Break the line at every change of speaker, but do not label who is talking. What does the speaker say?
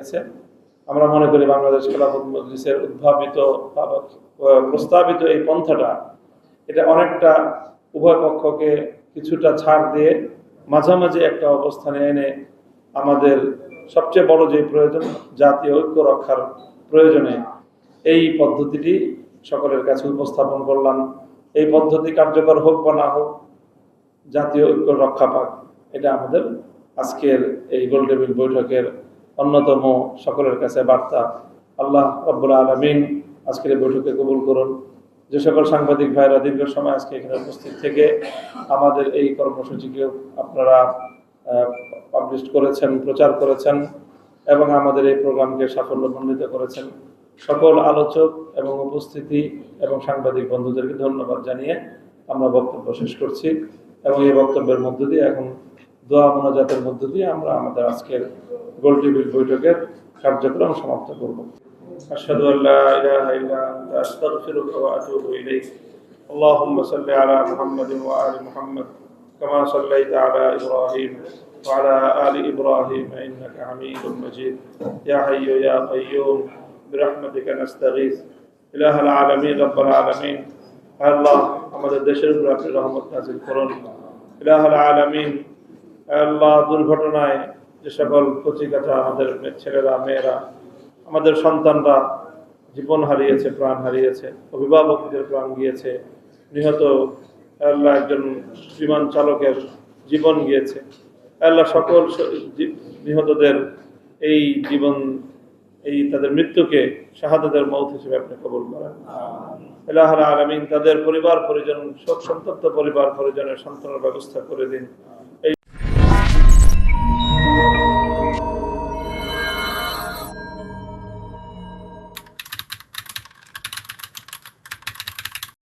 জানিয়েছে। আমরা মনে করি বাংলাদেশ খেলাফত মজলিসের উদ্ভাবিত প্রস্তাবিত এই পন্থাটা এটা অনেকটা উভয় পক্ষকে কিছুটা ছাড় দিয়ে মাঝামাঝি একটা অবস্থানে এনে আমাদের সবচেয়ে বড় যে প্রয়োজন জাতীয় ঐক্য রক্ষার প্রয়োজনে এই পদ্ধতিটি সকলের কাছে উপস্থাপন করলাম। এই পদ্ধতি কার্যকর হোক বা না হোক, জাতীয় ঐক্য রক্ষা পাক, এটা আমাদের আজকের এই গোল টেবিল বৈঠকের অন্যতম সকলের কাছে বার্তা। আল্লাহ রাব্বুল আলামিন আজকের এই বৈঠকে কবুল করুন। যে সকল সাংবাদিক ভাইরা দীর্ঘ সময় আজকে এখানে উপস্থিত থেকে আমাদের এই কর্মসূচিকে আপনারা পাবলিশ করেছেন, প্রচার করেছেন এবং আমাদের এই প্রোগ্রামকে সাফল্যমণ্ডিত করেছেন, সকল আলোচক এবং উপস্থিতি এবং সাংবাদিক বন্ধুদেরকে ধন্যবাদ জানিয়ে আমরা বক্তব্য শেষ করছি এবং এই বক্তব্যের মধ্য দিয়ে এখন দোয়া মোনাজাতের মধ্য দিয়ে আমরা আমাদের আজকের গোল টেবিল বৈঠকের কার্যক্রম সমাপ্ত করব। আশহাদু আল্লা ইলাহা ইল্লা আনতা আস্তাগফিরুকা ওয়া আতুবু ইলাইক। আল্লাহুম্মা সাল্লি আলা মুহাম্মাদিন ওয়া আলি মুহাম্মাদ কামা সাল্লাইতা আলা ইব্রাহিম ওয়া আলা আলি ইব্রাহিম ইন্নাকা হামিদুম মাজিদ। ইয়া হাইয়্যু ইয়া কাইয়্যুম বিরহমাতিকা নাস্তাগীথ। ইলাহাল আলামিন রাব্বাল আলামিন, আল্লাহ আমাদের দেশের উপর আপনি রহমত নাযিল করুন। ইলাহাল আলামিন, আল্লাহ দুর্ঘটনায় যে সকল কচিকাঁচা আমাদের ছেলেরা মেয়েরা আমাদের সন্তানরা জীবন হারিয়েছে, প্রাণ হারিয়েছে, অভিভাবকদের প্রাণ গিয়েছে, নিহত আল্লাহ একজন বিমান চালকের জীবন গিয়েছে, আল্লাহ সকল নিহতদের এই জীবন এই তাদের মৃত্যুকে শাহাদাতের মওত হিসেবে আপনি কবুল করেন। ইলাহুল আলামিন তাদের পরিবার পরিজন, শোক সন্তপ্ত পরিবার পরিজনের সন্তানের ব্যবস্থা করে দিন।